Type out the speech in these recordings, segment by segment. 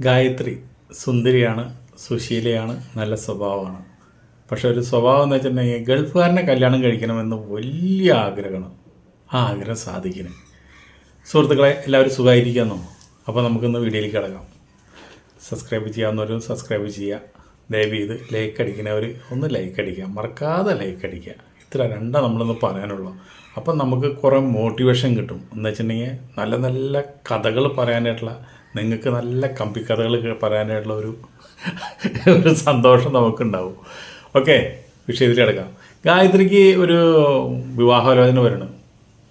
ഗായത്രി സുന്ദരിയാണ്, സുശീലയാണ്, നല്ല സ്വഭാവമാണ്. പക്ഷെ ഒരു സ്വഭാവം എന്ന് വെച്ചിട്ടുണ്ടെങ്കിൽ ഗൾഫുകാരനെ കല്യാണം കഴിക്കണമെന്ന് വലിയ ആഗ്രഹമാണ്. ആ ആഗ്രഹം സാധിക്കണം. സുഹൃത്തുക്കളെ, എല്ലാവരും സുഖമായിരിക്കാമെന്നോ? അപ്പോൾ നമുക്കൊന്ന് വീഡിയോയിലേക്ക് കിടക്കാം. സബ്സ്ക്രൈബ് ചെയ്യാവുന്നവരും സബ്സ്ക്രൈബ് ചെയ്യുക. ദയവ് ചെയ്ത് ലൈക്ക് അടിക്കുന്നവർ ഒന്ന് ലൈക്ക് അടിക്കുക, മറക്കാതെ ലൈക്ക് അടിക്കുക. ഇത്ര രണ്ടാണ് നമ്മളൊന്ന് പറയാനുള്ളൂ. അപ്പം നമുക്ക് കുറേ മോട്ടിവേഷൻ കിട്ടും. എന്ന് വെച്ചിട്ടുണ്ടെങ്കിൽ നല്ല നല്ല കഥകൾ പറയാനായിട്ടുള്ള, നിങ്ങൾക്ക് നല്ല കമ്പിക്കഥകൾ പറയാനായിട്ടുള്ള ഒരു സന്തോഷം നമുക്കുണ്ടാവും. ഓക്കെ, വിഷയത്തിൽ കിടക്കാം. ഗായത്രിക്ക് ഒരു വിവാഹാലോചന വരണം.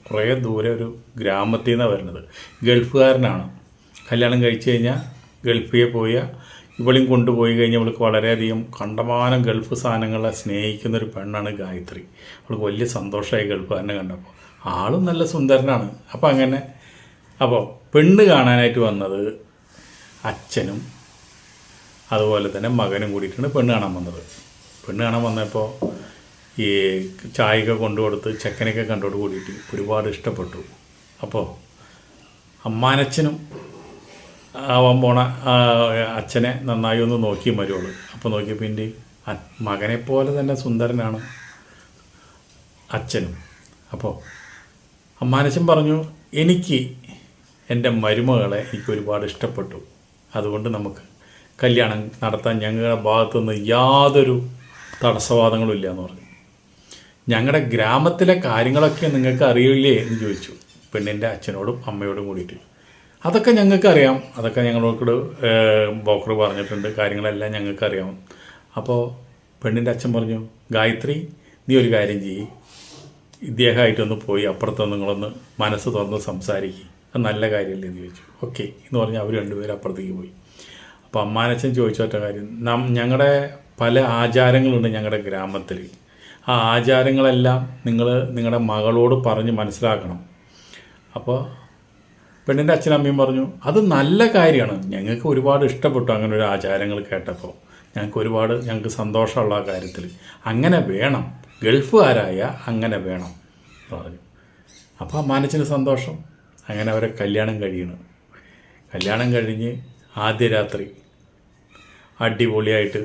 കുറേ ദൂരെ ഒരു ഗ്രാമത്തിൽ നിന്നാണ് വരുന്നത്. ഗൾഫുകാരനാണ്. കല്യാണം കഴിച്ച് കഴിഞ്ഞാൽ ഗൾഫിൽ പോയ ഇവളെയും കൊണ്ടുപോയി കഴിഞ്ഞാൽ അവൾക്ക് വളരെയധികം കണ്ടമാനം ഗൾഫ് സാധനങ്ങളെ സ്നേഹിക്കുന്നൊരു പെണ്ണാണ് ഗായത്രി. അവൾക്ക് വലിയ സന്തോഷമായി ഗൾഫുകാരനെ കണ്ടപ്പോൾ. ആളും നല്ല സുന്ദരനാണ്. അപ്പോൾ പെണ്ണ് കാണാനായിട്ട് വന്നത് അച്ഛനും അതുപോലെ തന്നെ മകനും കൂടിയിട്ടാണ് പെണ്ണ് കാണാൻ വന്നത്. പെണ്ണ് കാണാൻ വന്നപ്പോൾ ഈ ചായയൊക്കെ കൊണ്ടുകൊടുത്ത് ചെക്കനൊക്കെ കണ്ടോട് കൂടിയിട്ട് ഒരുപാട് ഇഷ്ടപ്പെട്ടു. അപ്പോൾ അമ്മാനച്ഛനും ആവാൻ പോണ അച്ഛനെ നന്നായി ഒന്ന് നോക്കി വരുവുള്ളൂ. അപ്പോൾ നോക്കിയപ്പോൾ എൻ്റെ മകനെപ്പോലെ തന്നെ സുന്ദരനാണ് അച്ഛനും. അപ്പോൾ അമ്മാനച്ഛൻ പറഞ്ഞു, എനിക്ക് എൻ്റെ മരുമകളെ എനിക്ക് ഒരുപാട് ഇഷ്ടപ്പെട്ടു, അതുകൊണ്ട് നമുക്ക് കല്യാണം നടത്താൻ ഞങ്ങളുടെ ഭാഗത്തുനിന്ന് യാതൊരു തടസ്സവാദങ്ങളും ഇല്ല എന്ന് പറഞ്ഞു. ഞങ്ങളുടെ ഗ്രാമത്തിലെ കാര്യങ്ങളൊക്കെ നിങ്ങൾക്ക് അറിയില്ലേ എന്ന് ചോദിച്ചു പെണ്ണിൻ്റെ അച്ഛനോടും അമ്മയോടും കൂടിയിട്ട്. അതൊക്കെ ഞങ്ങൾക്കറിയാം, അതൊക്കെ ഞങ്ങളോട് ബ്രോക്കർ പറഞ്ഞിട്ടുണ്ട്, കാര്യങ്ങളെല്ലാം ഞങ്ങൾക്കറിയാം. അപ്പോൾ പെണ്ണിൻ്റെ അച്ഛൻ പറഞ്ഞു, ഗായത്രി നീ ഒരു കാര്യം ചെയ്യ്, ഇദ്ദേഹമായിട്ടൊന്ന് പോയി അപ്പുറത്തൊന്ന് നിങ്ങളൊന്ന് മനസ്സ് തുറന്ന് സംസാരിക്കുക, അത് നല്ല കാര്യമല്ലേ എന്ന് ചോദിച്ചു. ഓക്കെ എന്ന് പറഞ്ഞാൽ അവർ രണ്ടുപേരും അപ്പുറത്തേക്ക് പോയി. അപ്പോൾ അമ്മാനച്ഛൻ ചോദിച്ചൊറ്റ കാര്യം, ഞങ്ങളുടെ പല ആചാരങ്ങളുണ്ട് ഞങ്ങളുടെ ഗ്രാമത്തിൽ. ആ ആചാരങ്ങളെല്ലാം നിങ്ങളുടെ മകളോട് പറഞ്ഞ് മനസ്സിലാക്കണം. അപ്പോൾ പെണ്ണിൻ്റെ അച്ഛനമ്മയും പറഞ്ഞു, അത് നല്ല കാര്യമാണ്, ഞങ്ങൾക്ക് ഒരുപാട് ഇഷ്ടപ്പെട്ടു അങ്ങനെ ഒരു ആചാരങ്ങൾ കേട്ടപ്പോൾ. ഞങ്ങൾക്ക് സന്തോഷമുള്ള ആ കാര്യത്തിൽ അങ്ങനെ വേണം, ഗൾഫുകാരായ അങ്ങനെ വേണം എന്ന് പറഞ്ഞു. അപ്പോൾ അമ്മാനച്ഛന് സന്തോഷം. അങ്ങനെ അവരെ കല്യാണം കഴിയണം. കല്യാണം കഴിഞ്ഞ് ആദ്യ രാത്രി അടിപൊളിയായിട്ട്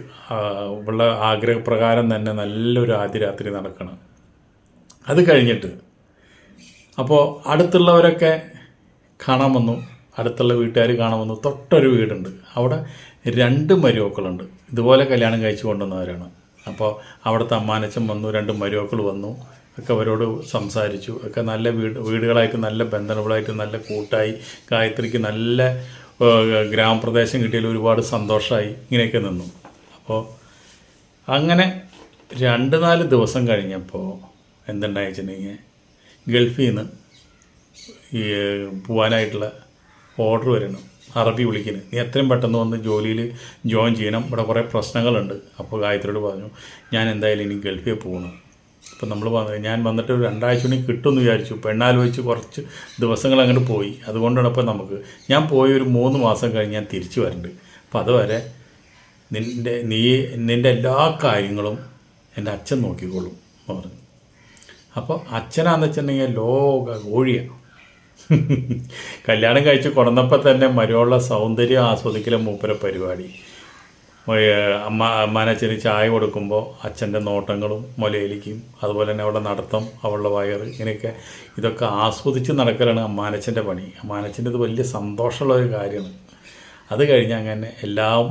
ഉള്ള ആഗ്രഹപ്രകാരം തന്നെ നല്ലൊരു ആദ്യ രാത്രി നടക്കണം. അത് കഴിഞ്ഞിട്ട് അപ്പോൾ അടുത്തുള്ളവരൊക്കെ കാണാൻ വന്നു, അടുത്തുള്ള വീട്ടുകാർ കാണാൻ വന്നു. തൊട്ടൊരു വീടുണ്ട്, അവിടെ 2 മരുമക്കളുണ്ട്, ഇതുപോലെ കല്യാണം കഴിച്ചു കൊണ്ടുവന്നവരാണ്. അപ്പോൾ അവിടുത്തെ അമ്മാനച്ഛൻ വന്നു, 2 മരുമക്കൾ വന്നു, ഒക്കെ അവരോട് സംസാരിച്ചു. ഒക്കെ നല്ല വീടുകളായിട്ട് നല്ല ബന്ധനങ്ങളായിട്ട് നല്ല കൂട്ടായി. ഗായത്രിക്ക് നല്ല ഗ്രാമപ്രദേശം കിട്ടിയതിൽ ഒരുപാട് സന്തോഷമായി. ഇങ്ങനെയൊക്കെ നിന്നു. അപ്പോൾ അങ്ങനെ 2-4 ദിവസം കഴിഞ്ഞപ്പോൾ എന്തുണ്ടായി വെച്ചിട്ടുണ്ടെങ്കിൽ ഗൾഫിൽ നിന്ന് ഈ പോകാനായിട്ടുള്ള ഓർഡർ വരണം. അറബി വിളിക്കുന്നു, നീ എത്രയും പെട്ടെന്ന് വന്ന് ജോലിയിൽ ജോയിൻ ചെയ്യണം, ഇവിടെ കുറേ പ്രശ്നങ്ങളുണ്ട്. അപ്പോൾ ഗായത്രിയോട് പറഞ്ഞു, ഞാൻ എന്തായാലും ഇനി ഗൾഫിൽ പോകണം. അപ്പോൾ നമ്മൾ ഞാൻ വന്നിട്ട് ഒരു 2 ആഴ്ച കൂടി കിട്ടുമെന്ന് വിചാരിച്ചു. പെണ്ണാലോചിച്ച് കുറച്ച് ദിവസങ്ങൾ അങ്ങോട്ട് പോയി. അതുകൊണ്ടാണ് ഇപ്പോൾ ഞാൻ പോയി ഒരു 3 മാസം കഴിഞ്ഞ് ഞാൻ തിരിച്ചു വരുന്നുണ്ട്. അപ്പോൾ അതുവരെ നിൻ്റെ എല്ലാ കാര്യങ്ങളും എൻ്റെ അച്ഛൻ നോക്കിക്കോളും എന്ന് പറഞ്ഞു. അപ്പോൾ അച്ഛനാന്ന് വെച്ചിട്ടുണ്ടെങ്കിൽ ലോക കോഴിയാണ്. കല്യാണം കഴിച്ച് കൊണ്ടുവന്നപ്പോൾ തന്നെ മരുമകളുടെ സൗന്ദര്യം ആസ്വദിക്കലും മൂപ്പര പരിപാടി. അമ്മാനച്ഛന് ചായ കൊടുക്കുമ്പോൾ അച്ഛൻ്റെ നോട്ടങ്ങളും മുലയിലേക്കും, അതുപോലെ തന്നെ അവളുടെ നടത്തം, അവളുടെ വയറ്, ഇതൊക്കെ ആസ്വദിച്ച് നടക്കലാണ് അമ്മാനച്ഛൻ്റെ പണി. അമ്മാനച്ഛൻ്റെ ഇത് വലിയ സന്തോഷമുള്ള ഒരു കാര്യമാണ്. അത് കഴിഞ്ഞ് അങ്ങനെ എല്ലാം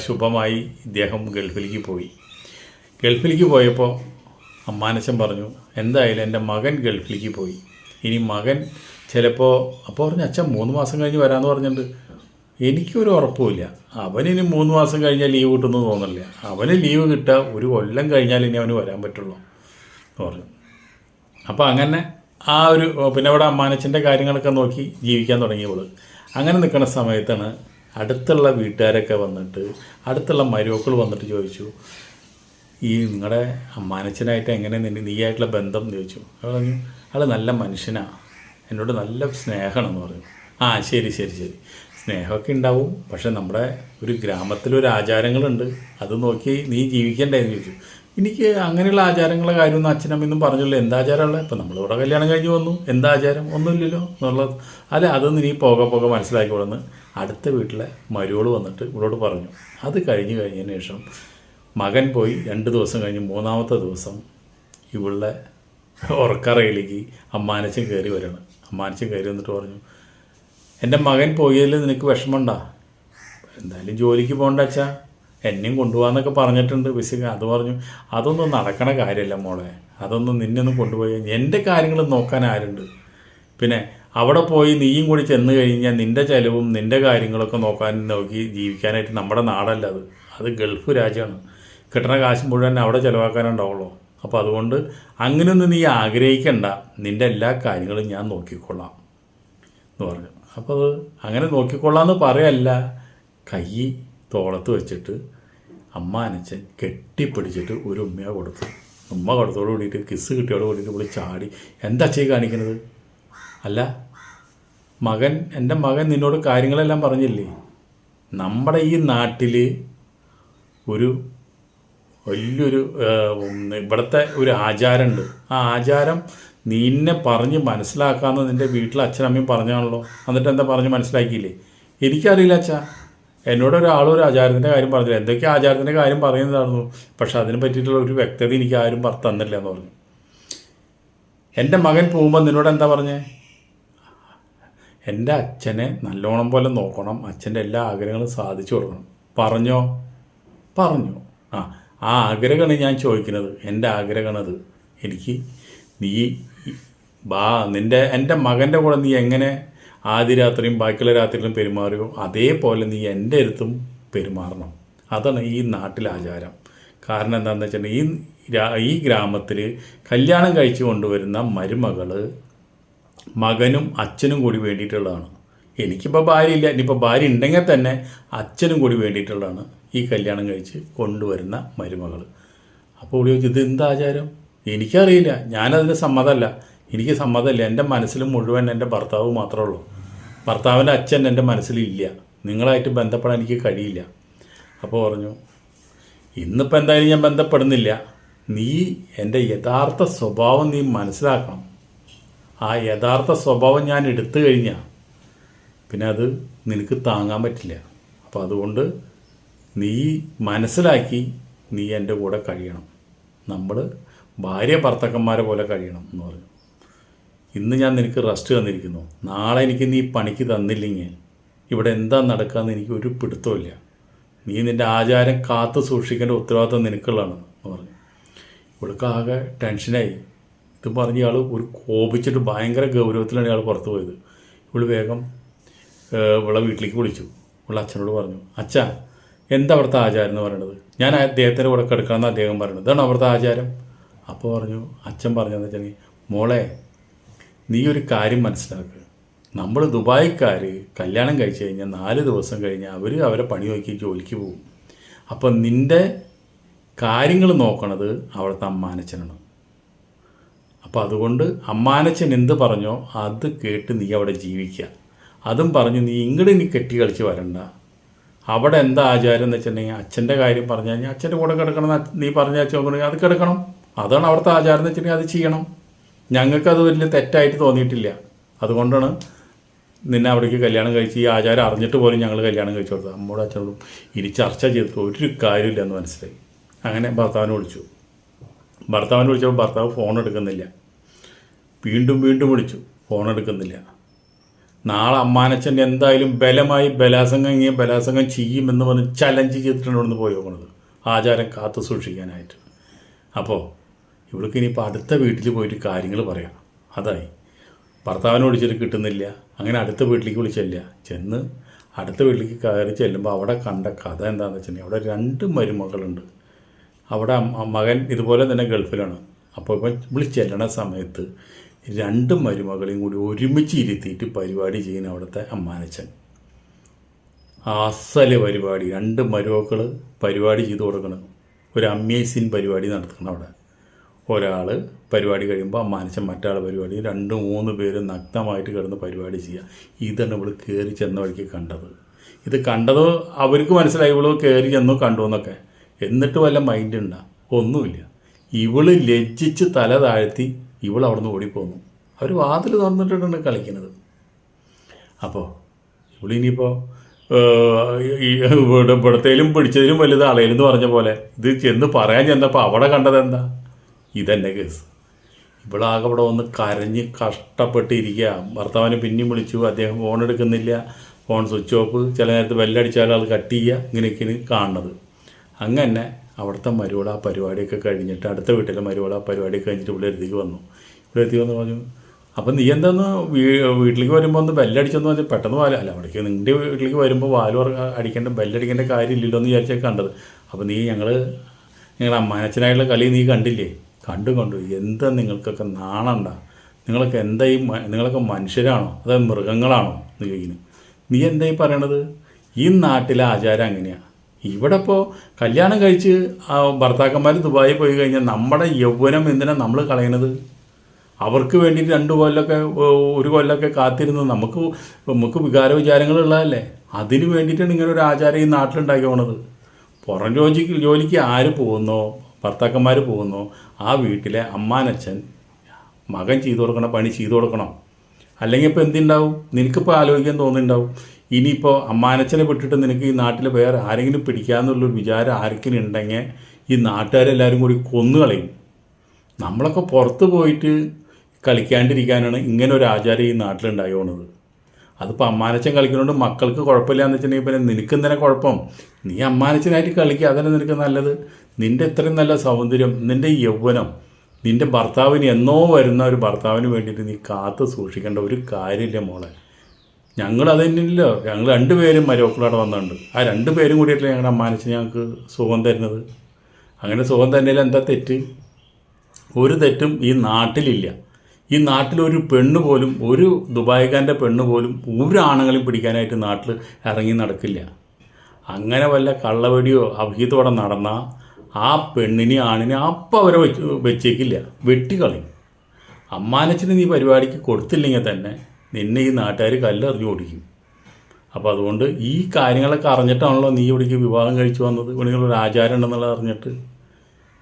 ശുഭമായി ഇദ്ദേഹം ഗൾഫിലേക്ക് പോയി. ഗൾഫിലേക്ക് പോയപ്പോൾ അമ്മാനച്ഛൻ പറഞ്ഞു, എന്തായാലും എൻ്റെ മകൻ ഗൾഫിലേക്ക് പോയി, ഇനി മകൻ ചിലപ്പോൾ, അപ്പോൾ പറഞ്ഞു, അച്ഛൻ 3 മാസം കഴിഞ്ഞ് വരാമെന്ന് പറഞ്ഞിട്ടുണ്ട്. എനിക്കൊരു ഉറപ്പുമില്ല, അവനിനി 3 മാസം കഴിഞ്ഞാൽ ലീവ് കിട്ടുമെന്ന് തോന്നില്ല. അവന് ലീവ് കിട്ടുക 1 കൊല്ലം കഴിഞ്ഞാൽ ഇനി അവന് വരാൻ പറ്റുള്ളൂ എന്ന് പറഞ്ഞു. അപ്പോൾ അങ്ങനെ പിന്നെ അവിടെ അമ്മാനച്ഛൻ്റെ കാര്യങ്ങളൊക്കെ നോക്കി ജീവിക്കാൻ തുടങ്ങിയവൾ. അങ്ങനെ നിൽക്കുന്ന സമയത്താണ് അടുത്തുള്ള വീട്ടുകാരൊക്കെ വന്നിട്ട്, അടുത്തുള്ള മരുമക്കൾ വന്നിട്ട് ചോദിച്ചു, ഈ നിങ്ങളുടെ അമ്മാനച്ഛനായിട്ട് എങ്ങനെ നീയായിട്ടുള്ള ബന്ധം എന്ന് ചോദിച്ചു. അവർ പറഞ്ഞു, ആൾ നല്ല മനുഷ്യനാണ്, എന്നോട് നല്ല സ്നേഹമാണെന്ന് പറഞ്ഞു. ആ ശരി സ്നേഹമൊക്കെ ഉണ്ടാവും, പക്ഷെ നമ്മുടെ ഒരു ഗ്രാമത്തിലൊരു ആചാരങ്ങളുണ്ട്, അത് നോക്കി നീ ജീവിക്കണ്ടേ എന്ന് ചോദിച്ചു. എനിക്ക് അങ്ങനെയുള്ള ആചാരങ്ങളെ കാര്യമൊന്നും അച്ഛനമ്മയൊന്നും പറഞ്ഞില്ല. എന്താ ആചാരമുള്ളത്? ഇപ്പം നമ്മളിവിടെ കല്യാണം കഴിഞ്ഞ് വന്നു, എന്താ ആചാരം? ഒന്നുമില്ലല്ലോ എന്നുള്ളത്. അല്ല, അതൊന്നും നീ പോകെ മനസ്സിലാക്കിക്കൊള്ളുന്ന് അടുത്ത വീട്ടിലെ മരുവോള് വന്നിട്ട് ഇവളോട് പറഞ്ഞു. അത് കഴിഞ്ഞതിന് ശേഷം മകൻ പോയി 2 ദിവസം കഴിഞ്ഞ് 3-ാമത്തെ ദിവസം ഇവളുടെ ഉറക്കറയിലേക്ക് അമ്മാനച്ചൻ കയറി വരണം. അമ്മാനച്ചൻ കയറി വന്നിട്ട് പറഞ്ഞു, എൻ്റെ മകൻ പോയതിൽ നിനക്ക് വിഷമമുണ്ടോ? എന്തായാലും ജോലിക്ക് പോകണ്ട അച്ഛാ, എന്നെയും കൊണ്ടുപോകാന്നൊക്കെ പറഞ്ഞിട്ടുണ്ട് ബസ്സിൽ. അത് പറഞ്ഞു, അതൊന്നും നടക്കണ കാര്യമല്ല മോളെ, അതൊന്നും നിന്നൊന്നും കൊണ്ടുപോയി എൻ്റെ കാര്യങ്ങൾ നോക്കാൻ ആരുണ്ട്? പിന്നെ അവിടെ പോയി നീയും കൂടി ചെന്ന് കഴിഞ്ഞാൽ നിൻ്റെ ചിലവും നിൻ്റെ കാര്യങ്ങളൊക്കെ നോക്കി ജീവിക്കാനായിട്ട് നമ്മുടെ നാടല്ല അത് ഗൾഫ് രാജ്യമാണ്. കിട്ടണ കാശ് മുഴുവൻ അവിടെ ചിലവാക്കാനുണ്ടാവുള്ളൂ. അപ്പോൾ അതുകൊണ്ട് അങ്ങനെയൊന്നും നീ ആഗ്രഹിക്കണ്ട, നിൻ്റെ എല്ലാ കാര്യങ്ങളും ഞാൻ നോക്കിക്കൊള്ളാം എന്ന് പറഞ്ഞു. അപ്പോൾ അത് അങ്ങനെ നോക്കിക്കൊള്ളാമെന്ന് പറയല്ല, കൈ തോളത്ത് വെച്ചിട്ട് അമ്മാനച്ചൻ കെട്ടിപ്പിടിച്ചിട്ട് ഒരു ഉമ്മ കൊടുത്തു. ഉമ്മ കൊടുത്തോട് കൂടിയിട്ട് കിസ് കിട്ടിയോട് കൂടിയിട്ട് ഇവിടെ ചാടി. എന്താ ചെയ്ത് കാണിക്കുന്നത്? അല്ല, എൻ്റെ മകൻ നിന്നോട് കാര്യങ്ങളെല്ലാം പറഞ്ഞില്ലേ? നമ്മുടെ ഈ നാട്ടിൽ ഒരു വലിയൊരു ഇവിടുത്തെ ഒരു ആചാരമുണ്ട്. ആ ആചാരം നിന്നെ പറഞ്ഞ് മനസ്സിലാക്കാമെന്ന് നിൻ്റെ വീട്ടിൽ അച്ഛനമ്മയും പറഞ്ഞാണല്ലോ. എന്നിട്ട് എന്താ പറഞ്ഞ് മനസ്സിലാക്കിയില്ലേ? എനിക്കറിയില്ല അച്ഛാ, എന്നോടൊരാളും ഒരു ആചാരത്തിൻ്റെ കാര്യം പറഞ്ഞില്ല. എന്തൊക്കെ ആചാരത്തിൻ്റെ കാര്യം പറയുന്നതായിരുന്നു, പക്ഷെ അതിനെ പറ്റിയിട്ടുള്ള ഒരു വ്യക്തത എനിക്ക് ആരും തന്നില്ല എന്ന് പറഞ്ഞു. എൻ്റെ മകൻ പോകുമ്പോൾ നിന്നോട് എന്താ പറഞ്ഞേ? എൻ്റെ അച്ഛനെ നല്ലോണം പോലെ നോക്കണം, അച്ഛൻ്റെ എല്ലാ ആഗ്രഹങ്ങളും സാധിച്ചു കൊടുക്കണം. പറഞ്ഞോ? പറഞ്ഞു. ആ ആഗ്രഹമാണ് ഞാൻ ചോദിക്കുന്നത്. എൻ്റെ ആഗ്രഹമാണത്. എനിക്ക് നീ എൻ്റെ മകൻ്റെ കൂടെ നീ എങ്ങനെ ആദ്യ രാത്രിയും ബാക്കിയുള്ള രാത്രിയിലും പെരുമാറിയോ അതേപോലെ നീ എൻ്റെ അടുത്തും പെരുമാറണം. അതാണ് ഈ നാട്ടിലെ ആചാരം. കാരണം എന്താണെന്ന് വെച്ചിട്ടുണ്ടെങ്കിൽ ഈ ഗ്രാമത്തിൽ കല്യാണം കഴിച്ചു കൊണ്ടുവരുന്ന മരുമകൾ മകനും അച്ഛനും കൂടി വേണ്ടിയിട്ടുള്ളതാണ്. എനിക്കിപ്പോൾ ഭാര്യ ഇല്ല, ഇനിയിപ്പോൾ ഭാര്യ ഉണ്ടെങ്കിൽ തന്നെ അച്ഛനും കൂടി വേണ്ടിയിട്ടുള്ളതാണ് ഈ കല്യാണം കഴിച്ച് കൊണ്ടുവരുന്ന മരുമകൾ. അപ്പോൾ ഇവിടെ ചോദിച്ചു, ഇതെന്താ ആചാരം? എനിക്കറിയില്ല, ഞാനതിന് സമ്മതമല്ല, എനിക്ക് സമ്മതമല്ല. എൻ്റെ മനസ്സിൽ മുഴുവൻ എൻ്റെ ഭർത്താവ് മാത്രമേ ഉള്ളൂ. ഭർത്താവിൻ്റെ അച്ഛൻ എൻ്റെ മനസ്സിലില്ല. നിങ്ങളായിട്ട് ബന്ധപ്പെടാൻ എനിക്ക് കഴിയില്ല. അപ്പോൾ പറഞ്ഞു, ഇന്നിപ്പോൾ എന്തായാലും ഞാൻ ബന്ധപ്പെടുന്നില്ല. നീ എൻ്റെ യഥാർത്ഥ സ്വഭാവം നീ മനസ്സിലാക്കണം. ആ യഥാർത്ഥ സ്വഭാവം ഞാൻ എടുത്തു കഴിഞ്ഞാൽ പിന്നെ അത് നിനക്ക് താങ്ങാൻ പറ്റില്ല. അപ്പോൾ അതുകൊണ്ട് നീ മനസ്സിലാക്കി നീ എൻ്റെ കൂടെ കഴിയണം. നമ്മൾ ഭാര്യ ഭർത്താക്കന്മാരെ പോലെ കഴിയണം എന്ന് പറഞ്ഞു. ഇന്ന് ഞാൻ നിനക്ക് റെസ്റ്റ് തന്നിരിക്കുന്നു. നാളെ എനിക്ക് നീ പണിക്ക് തന്നില്ലെങ്കിൽ ഇവിടെ എന്താ നടക്കാമെന്ന് എനിക്ക് ഒരു പിടുത്തമില്ല. നീ നിൻ്റെ ആചാരം കാത്തു സൂക്ഷിക്കേണ്ട ഉത്തരവാദിത്വം നിനക്കുള്ളതാണ് എന്ന് പറഞ്ഞു. ഇവൾക്ക് ആകെ ടെൻഷനായി. ഇത് പറഞ്ഞ് ഇയാൾ ഒരു കോപിച്ചിട്ട് ഭയങ്കര ഗൗരവത്തിലാണ് ഇയാൾ പുറത്തു പോയത്. ഇവൾ വേഗം ഇവളെ വീട്ടിലേക്ക് വിളിച്ചു. ഇവളെ അച്ഛനോട് പറഞ്ഞു, അച്ഛാ, എന്താ അവിടുത്തെ ആചാരം എന്ന് പറയണത്? ഞാൻ അദ്ദേഹത്തിൻ്റെ കൂടെ കിടക്കണമെന്ന് അദ്ദേഹം പറയണത്, ഇതാണ് അവിടുത്തെ ആചാരം. അപ്പോൾ പറഞ്ഞു, അച്ഛൻ പറഞ്ഞതെന്ന് വെച്ചിട്ടുണ്ടെങ്കിൽ, മോളെ നീ ഒരു കാര്യം മനസ്സിലാക്കുക. നമ്മൾ ദുബായിക്കാർ കല്യാണം കഴിച്ച് കഴിഞ്ഞാൽ 4 ദിവസം കഴിഞ്ഞാൽ അവരെ പണി നോക്കി ജോലിക്ക് പോകും. അപ്പം നിൻ്റെ കാര്യങ്ങൾ നോക്കണത് അവിടുത്തെ അമ്മാനച്ചനാണ്. അപ്പോൾ അതുകൊണ്ട് അമ്മാനച്ചൻ എന്ത് പറഞ്ഞോ അത് കേട്ട് നീ അവിടെ ജീവിക്കുക. അതും പറഞ്ഞു, നീ ഇങ്ങോട്ട് നീ കെട്ടി കളിച്ച് വരണ്ട. അവിടെ എന്താ ആചാരം എന്ന് വെച്ചിട്ടുണ്ടെങ്കിൽ അച്ഛൻ്റെ കാര്യം പറഞ്ഞു കഴിഞ്ഞാൽ അച്ഛൻ്റെ കൂടെ കിടക്കണം. നീ പറഞ്ഞ അച്ഛൻ അത് കിടക്കണം. അതാണ് അവിടുത്തെ ആചാരം എന്ന് വെച്ചിട്ടുണ്ടെങ്കിൽ അത് ചെയ്യണം. ഞങ്ങൾക്കത് വലിയ തെറ്റായിട്ട് തോന്നിയിട്ടില്ല. അതുകൊണ്ടാണ് നിന്നെ അവിടേക്ക് കല്യാണം കഴിച്ച് ഈ ആചാരം അറിഞ്ഞിട്ട് പോലും ഞങ്ങൾ കല്യാണം കഴിച്ചു കൊടുത്തത്. അമ്മോടും അച്ഛനോടും ഇനി ചർച്ച ചെയ്തിട്ട് ഒരു കാര്യമില്ല എന്ന് മനസ്സിലായി. അങ്ങനെ ഭർത്താവിനെ വിളിച്ചു. ഭർത്താവിനെ വിളിച്ചപ്പോൾ ഭർത്താവ് ഫോൺ എടുക്കുന്നില്ല. വീണ്ടും വിളിച്ചു, ഫോൺ എടുക്കുന്നില്ല. നാളെ അമ്മാനച്ചൻ എന്തായാലും ബലാസംഗം ചെയ്യുമെന്ന് പറഞ്ഞ് ചലഞ്ച് ചെയ്തിട്ടാണ് ഇവിടുന്ന് പോയി നോക്കണത്, ആചാരം കാത്തു സൂക്ഷിക്കാനായിട്ട്. അപ്പോൾ ഇവൾക്ക് ഇനിയിപ്പോൾ അടുത്ത വീട്ടിൽ പോയിട്ട് കാര്യങ്ങൾ പറയാം. അതായി ഭർത്താവിനെ വിളിച്ചിട്ട് കിട്ടുന്നില്ല. അങ്ങനെ അടുത്ത വീട്ടിലേക്ക് വിളിച്ചില്ല. ചെന്ന് അടുത്ത വീട്ടിലേക്ക് കയറി ചെല്ലുമ്പോൾ അവിടെ കണ്ട കഥ എന്താണെന്ന് വെച്ചിട്ടുണ്ടെങ്കിൽ അവിടെ 2 മരുമകളുണ്ട്. അവിടെ മകൻ ഇതുപോലെ തന്നെ ഗൾഫിലാണ്. അപ്പോൾ ഇപ്പം വിളിച്ചെല്ലണ സമയത്ത് 2 മരുമകളെയും കൂടി ഒരുമിച്ച് ഇരുത്തിയിട്ട് പരിപാടി ചെയ്യുന്ന അവിടുത്തെ അമ്മാനച്ചൻ. അസല് പരിപാടി. 2 മരുമക്കൾ പരിപാടി ചെയ്ത് കൊടുക്കണം. ഒരു അമേസിങ് പരിപാടി നടത്തണം അവിടെ. ഒരാൾ പരിപാടി കഴിയുമ്പോൾ അമ്മാനച്ചൻ മറ്റാൾ പരിപാടി, 2-3 പേര് നഗ്നമായിട്ട് കിടന്ന് പരിപാടി ചെയ്യുക. ഇതാണ് ഇവൾ കയറി ചെന്ന വഴിക്ക് കണ്ടത്. ഇത് കണ്ടത് അവർക്ക് മനസ്സിലായി ഇവൾ കയറി ചെന്നു കണ്ടു എന്നൊക്കെ. എന്നിട്ട് വല്ല മൈൻഡ് ഉണ്ടാ? ഒന്നുമില്ല. ഇവള് ലജ്ജിച്ച് തല താഴ്ത്തി ഇവൾ അവിടെ നിന്ന് ഓടിപ്പോന്നു. അവർ വാതിൽ തുറന്നിട്ടിട്ടാണ് കളിക്കുന്നത്. അപ്പോൾ ഇവളിനിയിപ്പോൾ ഇവിടത്തേലും പിടിച്ചതിലും വലുത് അളയിലെന്ന് പറഞ്ഞ പോലെ ഇത് ചെന്ന് പറയാൻ ചെന്നപ്പോൾ അവിടെ കണ്ടതെന്താ? ഇതന്നെ കേസ്. ഇവളാകെ അവിടെ വന്ന് കരഞ്ഞ് കഷ്ടപ്പെട്ടിരിക്കുക. ഭർത്താവിനെ പിന്നെയും വിളിച്ചു, അദ്ദേഹം ഫോൺ എടുക്കുന്നില്ല, ഫോൺ സ്വിച്ച് ഓഫ്, ചില നേരത്ത് ബെല്ലടിച്ചാൽ അത് കട്ട് ചെയ്യുക, ഇങ്ങനെയൊക്കെയാണ് കാണുന്നത്. അങ്ങനെ അവിടുത്തെ മരുവൾ ആ പരിപാടിയൊക്കെ കഴിഞ്ഞിട്ട് അടുത്ത വീട്ടിലെ മരുവൾ ആ പരിപാടിയൊക്കെ കഴിഞ്ഞിട്ട് ഇവിടെ അടുത്തേക്ക് വന്നു. ഇവിടെ എത്തി വന്ന് പറഞ്ഞു, അപ്പം നീ എന്താന്ന് വീട്ടിലേക്ക് വരുമ്പോൾ ഒന്ന് ബെല്ലടിച്ചെന്ന് പറഞ്ഞാൽ പെട്ടെന്ന് അല്ല അവിടേക്ക് നിൻ്റെ വീട്ടിലേക്ക് വരുമ്പോൾ അടിക്കേണ്ട ബെല്ലടിക്കേണ്ട കാര്യമില്ലല്ലോ എന്ന് വിചാരിച്ചാൽ കണ്ടത്. അപ്പോൾ നീ നിങ്ങളുടെ അമ്മാനച്ഛനായുള്ള കളി നീ കണ്ടില്ലേ? കണ്ടു. എന്താ നിങ്ങൾക്കൊക്കെ നാണണ്ട? നിങ്ങളൊക്കെ എന്താ നിങ്ങളൊക്കെ മനുഷ്യരാണോ അതോ മൃഗങ്ങളാണോ എന്ന് ചോദിക്കുന്നു. നീ എന്തായി പറയണത്? ഈ നാട്ടിലെ ആചാരം അങ്ങനെയാണ്. ഇവിടെ ഇപ്പോൾ കല്യാണം കഴിച്ച് ഭർത്താക്കന്മാർ ദുബായിൽ പോയി കഴിഞ്ഞാൽ നമ്മുടെ യൗവനം എന്തിനാണ് നമ്മൾ കളയണത്? അവർക്ക് വേണ്ടിയിട്ട് 2 കൊല്ലമൊക്കെ 1 കൊല്ലമൊക്കെ കാത്തിരുന്ന് നമുക്ക് വിചാരങ്ങളുള്ളതല്ലേ? അതിന് വേണ്ടിയിട്ടാണ് ഇങ്ങനെ ഒരു ആചാരം ഈ നാട്ടിലുണ്ടാക്കി പോണത്. പുറം ജോലിക്ക് ആര് പോകുന്നോ, ഭർത്താക്കന്മാർ പോകുന്നോ, ആ വീട്ടിലെ അമ്മാനച്ഛൻ മകൻ ചെയ്തു കൊടുക്കണ പണി ചെയ്തു കൊടുക്കണം. അല്ലെങ്കിൽ ഇപ്പോൾ എന്തുണ്ടാവും? നിനക്കിപ്പോൾ ആലോചിക്കാൻ തോന്നുന്നുണ്ടാവും, ഇനിയിപ്പോൾ അമ്മാനച്ഛനെ വിട്ടിട്ട് നിനക്ക് ഈ നാട്ടിൽ വേറെ ആരെങ്കിലും പിടിക്കാമെന്നുള്ളൊരു വിചാരം ആർക്കെങ്കിലും ഉണ്ടെങ്കിൽ ഈ നാട്ടുകാരെല്ലാവരും കൂടി കൊന്നുകളയും. നമ്മളൊക്കെ പുറത്ത് പോയിട്ട് കളിക്കാണ്ടിരിക്കാനാണ് ഇങ്ങനെ ഒരു ആചാരം ഈ നാട്ടിലുണ്ടായി പോണത്. അതിപ്പോൾ അമ്മാനച്ഛൻ കളിക്കുന്നതുകൊണ്ട് മക്കൾക്ക് കുഴപ്പമില്ല എന്ന് വെച്ചിട്ടുണ്ടെങ്കിൽ പിന്നെ നിനക്ക് എന്തിനാ കുഴപ്പം? നീ അമ്മാനച്ഛനായിട്ട് കളിക്കുക, അതന്നെ നിനക്ക് നല്ലത്. നിൻ്റെ ഇത്രയും നല്ല സൗന്ദര്യം, നിൻ്റെ യൗവനം, നിൻ്റെ ഭർത്താവിന് എന്നോ വരുന്ന ഒരു ഭർത്താവിന് വേണ്ടിയിട്ട് നീ കാത്തു സൂക്ഷിക്കേണ്ട ഒരു കാര്യമില്ല മോളെ. ഞങ്ങളത് തന്നെയല്ലോ, ഞങ്ങൾ 2 പേരും മരുമക്കളോടെ വന്നിട്ടുണ്ട്. ആ 2 പേരും കൂടിയിട്ടല്ലേ ഞങ്ങളുടെ അമ്മാനച്ഛൻ ഞങ്ങൾക്ക് സുഖം തരുന്നത്. അങ്ങനെ സുഖം തന്നെയല്ല, എന്താ തെറ്റ്? ഒരു തെറ്റും ഈ നാട്ടിലില്ല. ഈ നാട്ടിലൊരു പെണ്ണ് പോലും, ഒരു ദുബായിക്കാരൻ്റെ പെണ്ണ് പോലും ഒരു ആണുങ്ങളെയും പിടിക്കാനായിട്ട് നാട്ടിൽ ഇറങ്ങി നടക്കില്ല. അങ്ങനെ വല്ല കള്ളവെടിയോ അഭിഹിതോടെ നടന്നാൽ ആ പെണ്ണിനെ ആണിനെ അപ്പം അവരെ വെച്ചേക്കില്ല, വെട്ടിക്കളയും. അമ്മാനച്ഛന് നീ പരിപാടിക്ക് കൊടുത്തില്ലെങ്കിൽ തന്നെ നിന്നെ ഈ നാട്ടുകാർ കല്ലെറിഞ്ഞു ഓടിക്കും. അപ്പോൾ അതുകൊണ്ട് ഈ കാര്യങ്ങളൊക്കെ അറിഞ്ഞിട്ടാണല്ലോ നീ ഇവിടേക്ക് വിവാഹം കഴിച്ചു വന്നത്, ഇവിടെയൊരു ആചാരം ഉണ്ടെന്നുള്ളത് അറിഞ്ഞിട്ട്.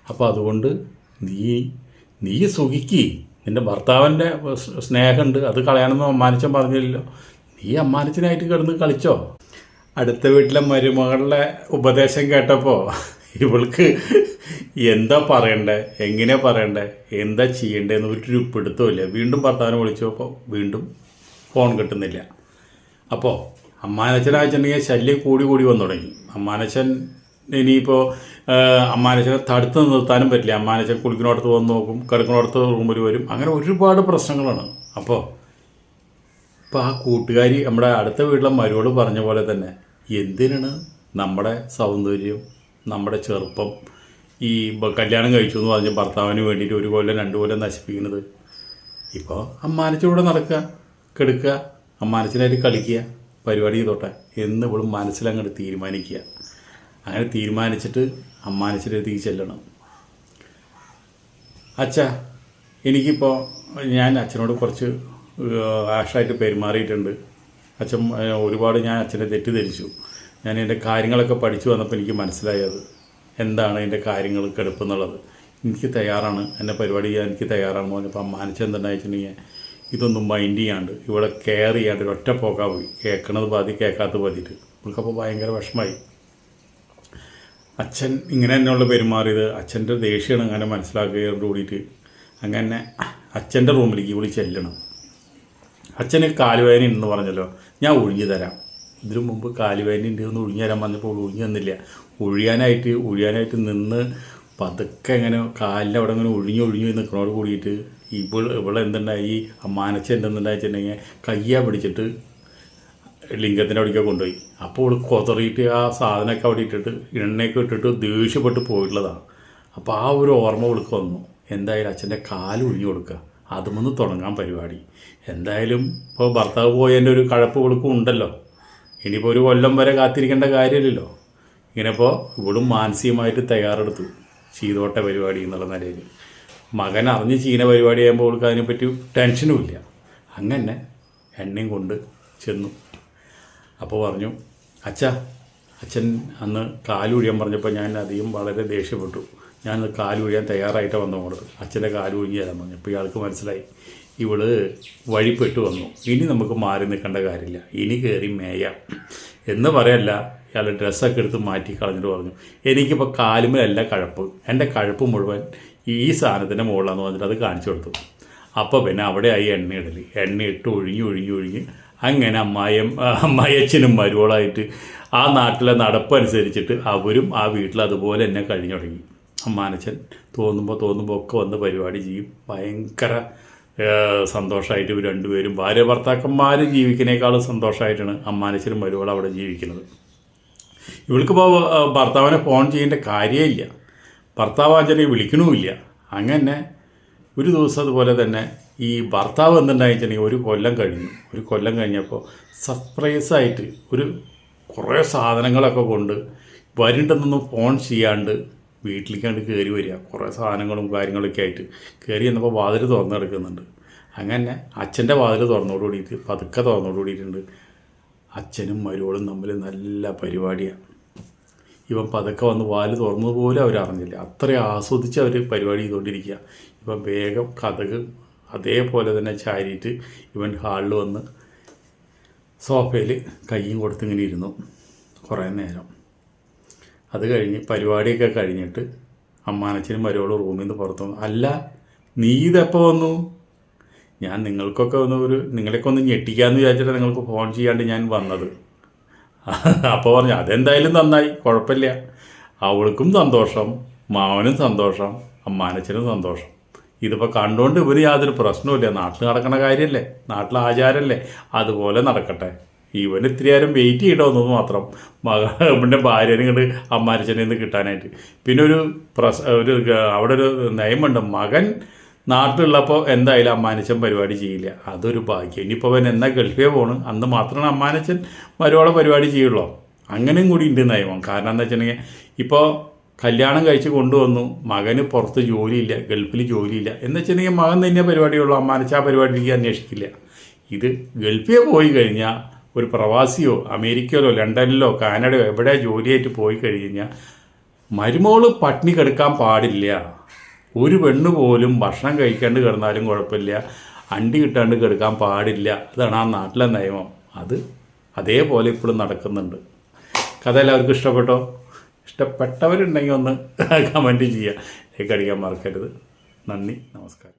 അപ്പോൾ അതുകൊണ്ട് നീ സുഖിക്ക്. നിൻ്റെ ഭർത്താവിൻ്റെ സ്നേഹമുണ്ട്, അത് കളയാനൊന്നും അമ്മാനച്ഛൻ പറഞ്ഞില്ലല്ലോ. നീ അമ്മാനച്ഛനായിട്ട് കിടന്ന് കളിച്ചോ. അടുത്ത വീട്ടിലെ മരുമകളുടെ ഉപദേശം കേട്ടപ്പോൾ ഇവൾക്ക് എന്താ പറയണ്ടേ, എങ്ങനെ പറയണ്ടേ, എന്താ ചെയ്യേണ്ടതെന്ന് ഒരു പിടുത്തമില്ല. വീണ്ടും ഭർത്താവിനെ വിളിച്ചപ്പോൾ വീണ്ടും ഫോൺ കിട്ടുന്നില്ല. അപ്പോൾ അമ്മാനച്ഛനായിട്ടുണ്ടെങ്കിൽ ശല്യം കൂടി വന്നു തുടങ്ങി. അമ്മാനച്ഛൻ ഇനിയിപ്പോൾ അമ്മാനച്ഛനെ തടുത്ത് നിർത്താനും പറ്റില്ല. അമ്മാനച്ഛൻ കുളിക്കുന്നിടത്ത് വന്ന് നോക്കും, കിടക്കുന്നിടത്ത് റൂമിൽ വരും, അങ്ങനെ ഒരുപാട് പ്രശ്നങ്ങളാണ്. അപ്പോൾ ആ കൂട്ടുകാരി നമ്മുടെ അടുത്ത വീട്ടിലെ മരുവോട് പറഞ്ഞ പോലെ തന്നെ എന്തിനാണ് നമ്മുടെ സൗന്ദര്യം, നമ്മുടെ ചെറുപ്പം ഈ കല്യാണം കഴിച്ചു എന്ന് പറഞ്ഞ് ഭർത്താവിന് വേണ്ടിയിട്ട് 1 കൊല്ലം 2 കൊല്ലം നശിപ്പിക്കുന്നത്? ഇപ്പോൾ അമ്മാനച്ചൂടെ നടക്കുക, കെടുക്കുക, അമ്മാനച്ചനായിട്ട് കളിക്കുക, പരിപാടി ചെയ്തോട്ടെ എന്ന് ഇവളും മനസ്സിലങ്ങോട്ട് തീരുമാനിക്കുക. അങ്ങനെ തീരുമാനിച്ചിട്ട് അമ്മാനച്ചൻ്റെ അടുത്തേക്ക് ചെല്ലണം. അച്ഛാ, എനിക്കിപ്പോൾ ഞാൻ അച്ഛനോട് കുറച്ച് ആഷായിട്ട് പെരുമാറിയിട്ടുണ്ട്. അച്ഛൻ ഒരുപാട് ഞാൻ അച്ഛനെ തെറ്റിദ്ധരിച്ചു. ഞാൻ എൻ്റെ കാര്യങ്ങളൊക്കെ പഠിച്ചു വന്നപ്പോൾ എനിക്ക് മനസ്സിലായത് എന്താണ് എൻ്റെ കാര്യങ്ങൾ കെടുപ്പെന്നുള്ളത്. എനിക്ക് തയ്യാറാണ്, എന്നെ പരിപാടി ചെയ്യാൻ എനിക്ക് തയ്യാറാണെന്ന് പറഞ്ഞപ്പോൾ അമ്മാനച്ച എന്തുണ്ടായിട്ടുണ്ടെങ്കിൽ ഇതൊന്നും മൈൻഡ് ചെയ്യാണ്ട് ഇവിടെ കെയർ ചെയ്യാണ്ട് ഒറ്റ പോക്കാൻ പോയി. കേൾക്കണത് പാതി കേൾക്കാത്ത പാതിയിട്ട് നമുക്കപ്പോൾ ഭയങ്കര വിഷമമായി. അച്ഛൻ ഇങ്ങനെ തന്നെയുള്ള പെരുമാറിയത് അച്ഛൻ്റെ ദേഷ്യമാണ് അങ്ങനെ മനസ്സിലാക്കിയതോട് കൂടിയിട്ട് അങ്ങനെ അച്ഛൻ്റെ റൂമിലേക്ക് വിളി ചെല്ലണം. അച്ഛന് കാലുവേദന ഉണ്ടെന്ന് പറഞ്ഞല്ലോ, ഞാൻ ഒഴിഞ്ഞു തരാം. ഇതിനു മുമ്പ് കാലുവേദന ഉണ്ട് എന്ന് ഒഴിഞ്ഞു തരാൻ പറഞ്ഞപ്പോൾ ഒഴിഞ്ഞു തന്നില്ല. ഒഴിയാനായിട്ട് നിന്ന് പതുക്കെ ഇങ്ങനെ കാലിൻ്റെ അവിടെ ഇങ്ങനെ ഒഴിഞ്ഞു നിൽക്കുന്നതോട് കൂടിയിട്ട് ഇവിടെ എന്തുണ്ടായി, അമ്മാനച്ച എന്തെന്നുണ്ടായിട്ടുണ്ടെങ്കിൽ കയ്യാ പിടിച്ചിട്ട് ലിംഗത്തിൻ്റെ അവിടേക്ക് കൊണ്ടുപോയി. അപ്പോൾ ഇവിടെ കൊതറിയിട്ട് ആ സാധനമൊക്കെ അവിടെ ഇട്ടിട്ട് എണ്ണയൊക്കെ ഇട്ടിട്ട് ദേഷ്യപ്പെട്ട് പോയിട്ടുള്ളതാണ്. അപ്പോൾ ആ ഒരു ഓർമ്മ വിളിക്ക് വന്നു. എന്തായാലും അച്ഛൻ്റെ കാല് ഒഴിഞ്ഞു കൊടുക്കുക, അതുമൊന്ന് തുടങ്ങാൻ പരിപാടി. എന്തായാലും ഇപ്പോൾ ഭർത്താവ് പോയതിൻ്റെ ഒരു കഴപ്പ് വിളിക്കും ഉണ്ടല്ലോ, ഇനിയിപ്പോൾ 1 കൊല്ലം വരെ കാത്തിരിക്കേണ്ട കാര്യമില്ലല്ലോ. ഇങ്ങനെ ഇപ്പോൾ ഇവളും മാനസികമായിട്ട് തയ്യാറെടുത്തു ചെയ്തോട്ടെ പരിപാടി എന്നുള്ള നിലയിൽ. മകൻ അറിഞ്ഞ് ചെയ്യുന്ന പരിപാടി ആകുമ്പോൾ അവൾക്ക് അതിനെപ്പറ്റി ടെൻഷനും ഇല്ല. അങ്ങനെ എണ്ണയും കൊണ്ട് ചെന്നു. അപ്പോൾ പറഞ്ഞു, അച്ഛൻ അന്ന് കാലൊഴിയാൻ പറഞ്ഞപ്പോൾ ഞാൻ അധികം വളരെ ദേഷ്യപ്പെട്ടു. ഞാനത് കാല് ഒഴിയാൻ തയ്യാറായിട്ട് വന്നോളൂ. അച്ഛൻ്റെ കാല് ഒഴിഞ്ഞു തരാൻ പറഞ്ഞു. അപ്പോൾ ഇയാൾക്ക് മനസ്സിലായി ഇവള് വഴിപ്പെട്ട് വന്നു, ഇനി നമുക്ക് മാറി നിൽക്കേണ്ട കാര്യമില്ല, ഇനി കയറി മേയാം എന്ന് പറയല്ല. ഇയാൾ ഡ്രസ്സൊക്കെ എടുത്ത് മാറ്റി കളഞ്ഞിട്ട് പറഞ്ഞു, എനിക്കിപ്പോൾ കാലുമല്ല കഴപ്പ്, എൻ്റെ കഴപ്പ് മുഴുവൻ ഈ സാധനത്തിൻ്റെ മുകളിലാണെന്ന് പറഞ്ഞിട്ട് അത് കാണിച്ചു കൊടുത്തു. അപ്പോൾ പിന്നെ അവിടെ ആയി എണ്ണയിടൽ, എണ്ണയിട്ട് ഒഴിഞ്ഞ് അങ്ങനെ അമ്മായിയച്ഛനും മരുവളായിട്ട് ആ നാട്ടിലെ നടപ്പനുസരിച്ചിട്ട് അവരും ആ വീട്ടിൽ അതുപോലെ തന്നെ കഴിഞ്ഞു തുടങ്ങി. അമ്മാനച്ഛൻ തോന്നുമ്പോൾ ഒക്കെ വന്ന് പരിപാടി ചെയ്യും. ഭയങ്കര സന്തോഷമായിട്ട് ഇവർ രണ്ടുപേരും ഭാര്യ ഭർത്താക്കന്മാർ ജീവിക്കുന്നേക്കാളും സന്തോഷമായിട്ടാണ് അമ്മാനച്ഛനും മരുവളും അവിടെ ജീവിക്കുന്നത്. ഇവൾക്കിപ്പോൾ ഭർത്താവിനെ ഫോൺ ചെയ്യേണ്ട കാര്യമില്ല, ഭർത്താവ് അച്ഛനെ വിളിക്കണമില്ല. അങ്ങനെ ഒരു ദിവസം അതുപോലെ തന്നെ ഈ ഭർത്താവ് എന്തുണ്ടായിച്ചെങ്കിൽ ഒരു കൊല്ലം കഴിഞ്ഞപ്പോൾ സർപ്രൈസായിട്ട് കുറേ സാധനങ്ങളൊക്കെ കൊണ്ട് വരുണ്ടെന്നൊന്നും ഫോൺ ചെയ്യാണ്ട് വീട്ടിലേക്കാണ്ട് കയറി വരിക. കുറേ സാധനങ്ങളും കാര്യങ്ങളൊക്കെ ആയിട്ട് കയറി വന്നപ്പോൾ വാതിൽ തുറന്നെടുക്കുന്നുണ്ട്. അങ്ങനെ അച്ഛൻ്റെ വാതിൽ പതുക്കെ തുറന്നോടുകൂടിയിട്ടുണ്ട്. അച്ഛനും മരുവളും തമ്മിൽ നല്ല പരിപാടിയാണ്. ഇവൻ പതുക്കെ വന്ന് വാല് തുറന്നതുപോലെ അവരറിഞ്ഞില്ല. അത്രയും ആസ്വദിച്ച് അവർ പരിപാടി ചെയ്തുകൊണ്ടിരിക്കുക. ഇവൻ വേഗം കതക് അതേപോലെ തന്നെ ചാരിയിട്ട് ഇവൻ ഹാളിൽ വന്ന് സോഫയിൽ കയ്യും കൊടുത്തിങ്ങനെ ഇരുന്നു കുറേ നേരം. അത് കഴിഞ്ഞ് പരിപാടിയൊക്കെ കഴിഞ്ഞിട്ട് അമ്മാനച്ഛനും മരുവളും റൂമിൽ നിന്ന് പുറത്തു വന്നു. അല്ല, നീ ഇതെപ്പോൾ വന്നു? ഞാൻ നിങ്ങൾക്കൊക്കെ നിങ്ങളെയൊക്കെ ഒന്ന് ഞെട്ടിക്കാമെന്ന് വിചാരിച്ചിട്ട് നിങ്ങൾക്ക് ഫോൺ ചെയ്യാണ്ട് ഞാൻ വന്നത്. അപ്പോൾ പറഞ്ഞു, അതെന്തായാലും നന്നായി, കുഴപ്പമില്ല. അവൾക്കും സന്തോഷം, മാവനും സന്തോഷം, അമ്മാനച്ഛനും സന്തോഷം. ഇതിപ്പോൾ കണ്ടുകൊണ്ട് ഇവർ യാതൊരു പ്രശ്നവുമില്ല. നാട്ടിൽ നടക്കണ കാര്യമല്ലേ, നാട്ടിലെ ആചാരമല്ലേ, അതുപോലെ നടക്കട്ടെ. ഇവൻ ഇത്തിരി നേരം വെയിറ്റ് ചെയ്യണമെന്നത് മാത്രം ഇവൻ്റെ ഭാര്യനെ കൊണ്ട് അമ്മാനച്ഛനെ നിന്ന് കിട്ടാനായിട്ട്. പിന്നെ അവിടെ ഒരു നിയമമുണ്ട്, മകൻ നാട്ടിലുള്ളപ്പോൾ എന്തായാലും അമ്മാനച്ഛൻ പരിപാടി ചെയ്യില്ല. അതൊരു ഭാഗ്യം. ഇനിയിപ്പോൾ അവൻ എന്നാ ഗൾഫിൽ പോകണം അന്ന് മാത്രമാണ് അമ്മാനച്ഛൻ മരുവളെ പരിപാടി ചെയ്യുള്ളൂ. അങ്ങനെയും കൂടി ഉണ്ട് നിയമം. കാരണം എന്താ വെച്ചിട്ടുണ്ടെങ്കിൽ ഇപ്പോൾ കല്യാണം കഴിച്ച് കൊണ്ടുവന്നു, മകന് പുറത്ത് ജോലിയില്ല, ഗൾഫിൽ ജോലിയില്ല എന്ന് വെച്ചിട്ടുണ്ടെങ്കിൽ മകൻ തന്നെ പരിപാടിയുള്ളൂ, അമ്മാനച്ഛ ആ പരിപാടിക്ക് അന്വേഷിക്കില്ല. ഇത് ഗൾഫിൽ പോയി കഴിഞ്ഞാൽ ഒരു പ്രവാസിയോ അമേരിക്കയിലോ ലണ്ടനിലോ കാനഡയോ എവിടെ ജോലിയായിട്ട് പോയി കഴിഞ്ഞാൽ മരുമോള് പട്ടിണി കിടക്കാൻ പാടില്ല. ഒരു പെണ്ണ് പോലും ഭക്ഷണം കഴിക്കാണ്ട് കിടന്നാലും കുഴപ്പമില്ല, അണ്ടി കിട്ടാണ്ട് കിടക്കാൻ പാടില്ല. അതാണ് ആ നാട്ടിലെ നിയമം. അതേപോലെ ഇപ്പോഴും നടക്കുന്നുണ്ട്. കഥ എല്ലാവർക്കും ഇഷ്ടപ്പെട്ടോ? ഇഷ്ടപ്പെട്ടവരുണ്ടെങ്കിൽ ഒന്ന് കമൻറ്റ് ചെയ്യുക. ലൈക്ക് അടിക്കാൻ മറക്കരുത്. നന്ദി, നമസ്കാരം.